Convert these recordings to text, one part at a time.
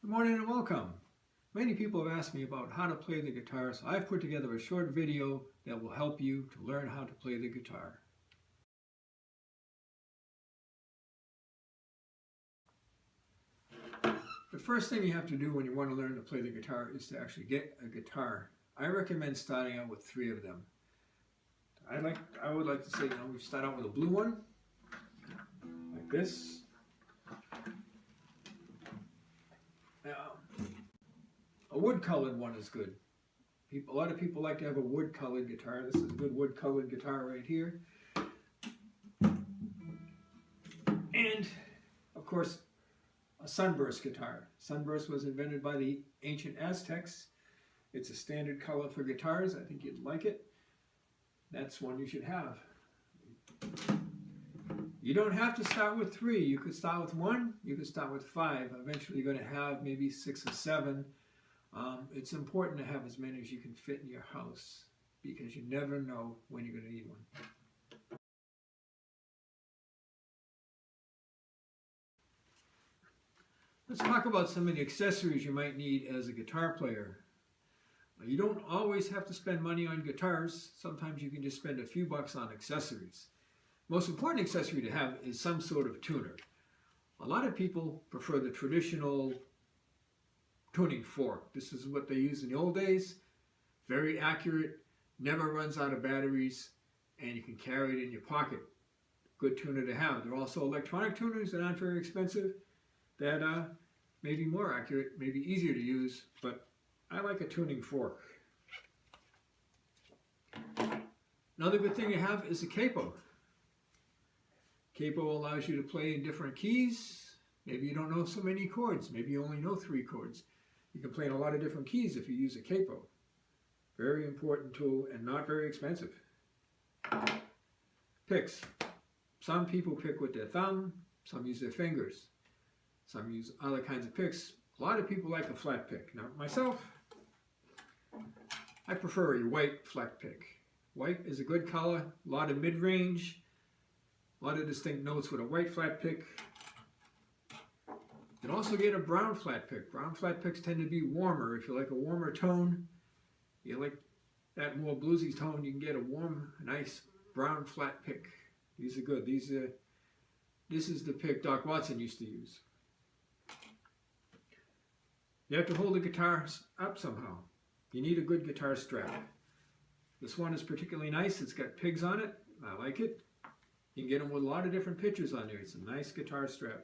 Good morning and welcome. Many people have asked me about how to play the guitar, so I've put together a short video that will help you to learn how to play the guitar. The first thing you have to do when you want to learn to play the guitar is to actually get a guitar. I recommend starting out with 3 of them. I would like to say, we start out with a blue one, like this. A wood-colored one is good. A lot of people like to have a wood-colored guitar. This is a good wood-colored guitar right here. And, of course, a sunburst guitar. Sunburst was invented by the ancient Aztecs. It's a standard color for guitars. I think you'd like it. That's one you should have. You don't have to start with 3. You could start with 1. You could start with 5. Eventually you're going to have maybe 6 or 7. It's important to have as many as you can fit in your house because you never know when you're going to need one. Let's talk about some of the accessories you might need as a guitar player. You don't always have to spend money on guitars. Sometimes you can just spend a few bucks on accessories. Most important accessory to have is some sort of tuner. A lot of people prefer the traditional tuning fork. This is what they used in the old days. Very accurate, never runs out of batteries, and you can carry it in your pocket. Good tuner to have. There are also electronic tuners that aren't very expensive that may be more accurate, maybe easier to use, but I like a tuning fork. Another good thing to have is a capo. Capo allows you to play in different keys. Maybe you don't know so many chords. Maybe you only know 3 chords. You can play in a lot of different keys if you use a capo. Very important tool and not very expensive. Picks. Some people pick with their thumb. Some use their fingers. Some use other kinds of picks. A lot of people like a flat pick. Now, myself, I prefer a white flat pick. White is a good color. A lot of mid-range. A lot of distinct notes with a white flat pick. You can also get a brown flat pick. Brown flat picks tend to be warmer. If you like a warmer tone, you like that more bluesy tone, you can get a warm, nice brown flat pick. These are good. This is the pick Doc Watson used to use. You have to hold the guitar up somehow. You need a good guitar strap. This one is particularly nice. It's got pigs on it. I like it. You can get them with a lot of different pictures on there. It's a nice guitar strap.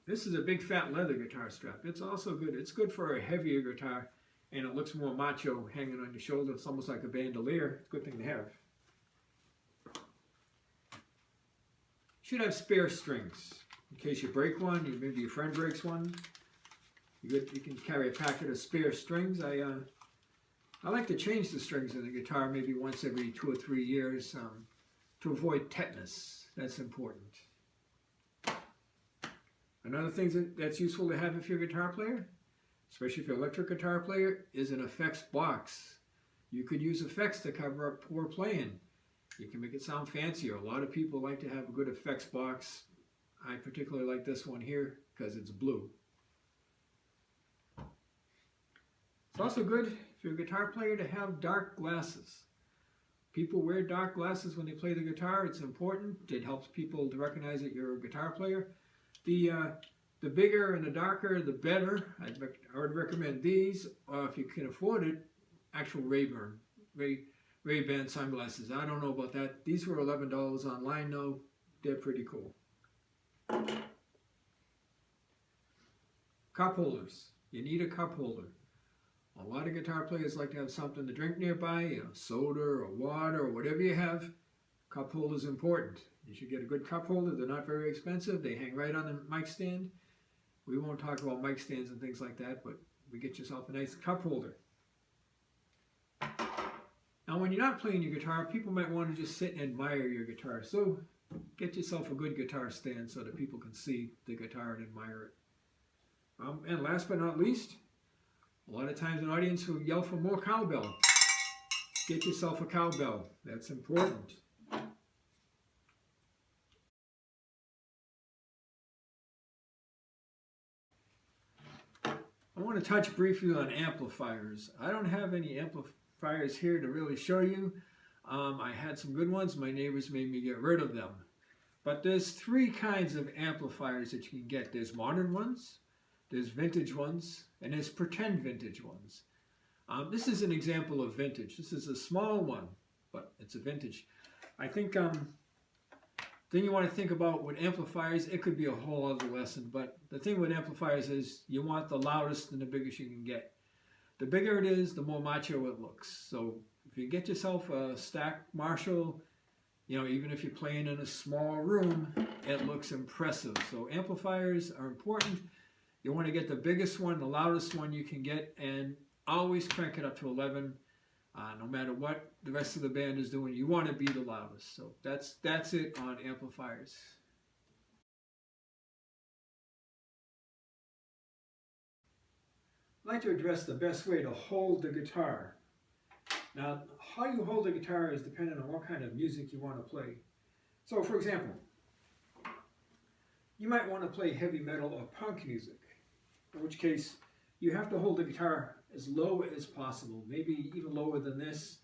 This is a big fat leather guitar strap. It's also good. It's good for a heavier guitar and it looks more macho hanging on your shoulder. It's almost like a bandolier. It's a good thing to have. You should have spare strings. In case you break one, maybe your friend breaks one. You can carry a packet of spare strings. I like to change the strings in the guitar maybe once every 2 or 3 years to avoid tetanus. That's important. Another thing that's useful to have if you're a guitar player, especially if you're an electric guitar player, is an effects box. You could use effects to cover up poor playing. You can make it sound fancier. A lot of people like to have a good effects box. I particularly like this one here because it's blue. It's also good if you're a guitar player to have dark glasses. People wear dark glasses when they play the guitar. It's important. It helps people to recognize that you're a guitar player. The bigger and the darker, the better. I would recommend these, or if you can afford it, actual Ray-Ban sunglasses. I don't know about that. These were $11 online though. They're pretty cool. Cup holders. You need a cup holder. A lot of guitar players like to have something to drink nearby, soda or water or whatever you have. Cup holder is important. You should get a good cup holder. They're not very expensive. They hang right on the mic stand. We won't talk about mic stands and things like that, but we get yourself a nice cup holder. Now, when you're not playing your guitar, people might want to just sit and admire your guitar. So get yourself a good guitar stand so that people can see the guitar and admire it. And last but not least, a lot of times an audience will yell for more cowbell. Get yourself a cowbell. That's important. I want to touch briefly on amplifiers. I don't have any amplifiers here to really show you. I had some good ones. My neighbors made me get rid of them. But there's three kinds of amplifiers that you can get. There's modern ones, there's vintage ones, and there's pretend vintage ones. This is an example of vintage. This is a small one, but it's a vintage. I think thing you want to think about with amplifiers, it could be a whole other lesson, but the thing with amplifiers is you want the loudest and the biggest you can get. The bigger it is, the more macho it looks. So if you get yourself a stacked Marshall, you know, even if you're playing in a small room, it looks impressive. So amplifiers are important. You want to get the biggest one, the loudest one you can get, and always crank it up to 11. No matter what the rest of the band is doing, you want to be the loudest. So that's it on amplifiers. I'd like to address the best way to hold the guitar. Now, how you hold the guitar is dependent on what kind of music you want to play. So, for example, you might want to play heavy metal or punk music, in which case you have to hold the guitar as low as possible, maybe even lower than this.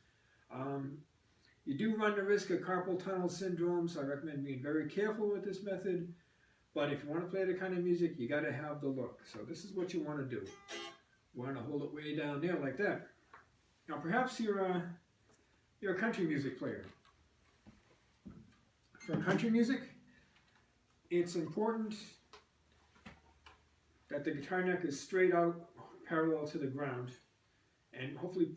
You do run the risk of carpal tunnel syndrome, so I recommend being very careful with this method. But if you want to play the kind of music, you got to have the look. So this is what you want to do. You want to hold it way down there like that. Now perhaps you're a country music player. For country music, it's important that the guitar neck is straight out, parallel to the ground, and hopefully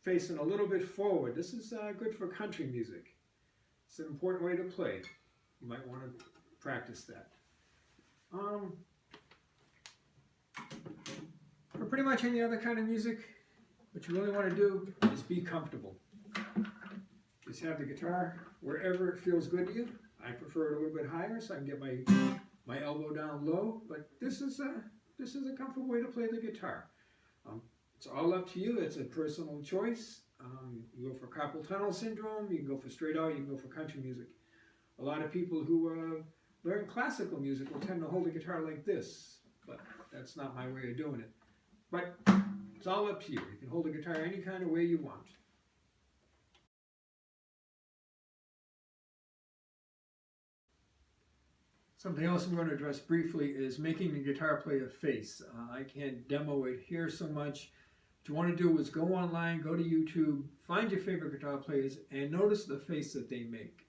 facing a little bit forward. This is good for country music. It's an important way to play. You might want to practice that. For pretty much any other kind of music, what you really want to do is be comfortable. Just have the guitar wherever it feels good to you. I prefer it a little bit higher so I can get my elbow down low, but this is a comfortable way to play the guitar. It's all up to you. It's a personal choice. You go for carpal tunnel syndrome, you can go for straight out, you can go for country music. A lot of people who learn classical music will tend to hold the guitar like this, but that's not my way of doing it. But it's all up to you. You can hold the guitar any kind of way you want. Something else I'm going to address briefly is making the guitar play a face. I can't demo it here so much. What you want to do is go online, go to YouTube, find your favorite guitar players, and notice the face that they make.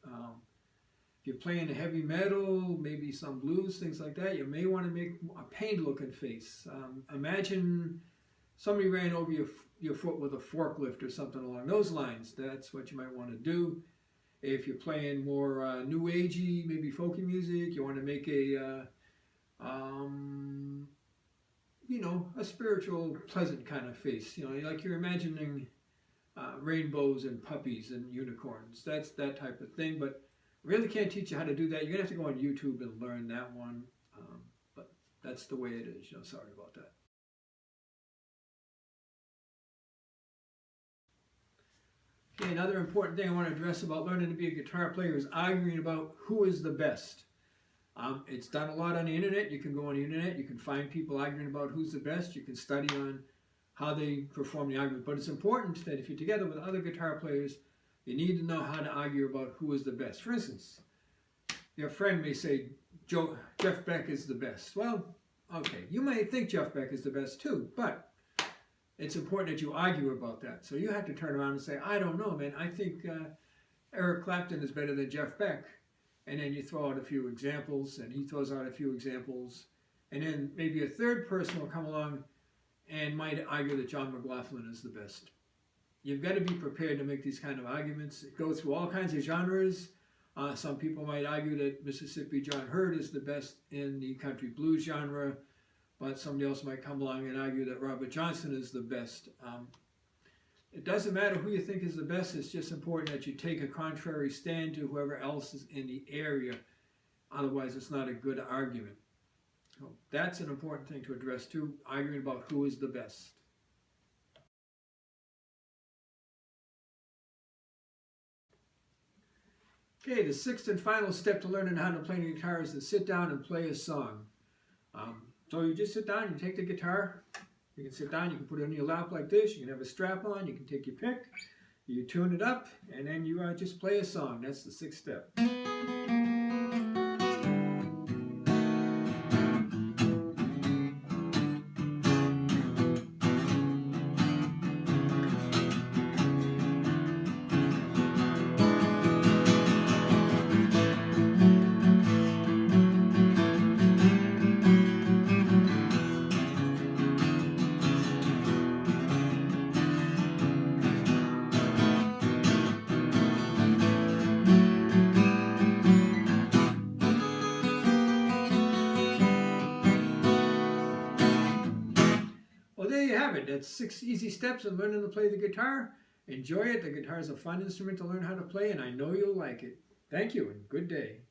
If you're playing heavy metal, maybe some blues, things like that, you may want to make a pained-looking face. Imagine somebody ran over your foot with a forklift or something along those lines. That's what you might want to do. If you're playing more new agey, maybe folky music, you want to make a a spiritual, pleasant kind of face. You know, like you're imagining rainbows and puppies and unicorns. That's that type of thing. But I really can't teach you how to do that. You're gonna have to go on YouTube and learn that one. But that's the way it is. You know, sorry about that. Okay, another important thing I want to address about learning to be a guitar player is arguing about who is the best. It's done a lot on the internet. You can go on the internet, you can find people arguing about who's the best. You can study on how they perform the argument. But it's important that if you're together with other guitar players, you need to know how to argue about who is the best. For instance, your friend may say, Jeff Beck is the best. Well, okay, you may think Jeff Beck is the best too, but it's important that you argue about that. So you have to turn around and say, I don't know, man. I think Eric Clapton is better than Jeff Beck. And then you throw out a few examples, and he throws out a few examples. And then maybe a third person will come along and might argue that John McLaughlin is the best. You've got to be prepared to make these kind of arguments. It goes through all kinds of genres. Some people might argue that Mississippi John Hurt is the best in the country blues genre. But somebody else might come along and argue that Robert Johnson is the best. It doesn't matter who you think is the best. It's just important that you take a contrary stand to whoever else is in the area. Otherwise, it's not a good argument. So that's an important thing to address too, arguing about who is the best. Okay, the sixth and final step to learning how to play the guitar is to sit down and play a song. So you just sit down, you take the guitar, You can sit down, you can put it on your lap like this, you can have a strap on, you can take your pick, you tune it up, and then you just play a song. That's the 6th step. Well, there you have it. That's 6 easy steps in learning to play the guitar. Enjoy it. The guitar is a fun instrument to learn how to play, and I know you'll like it. Thank you, and good day.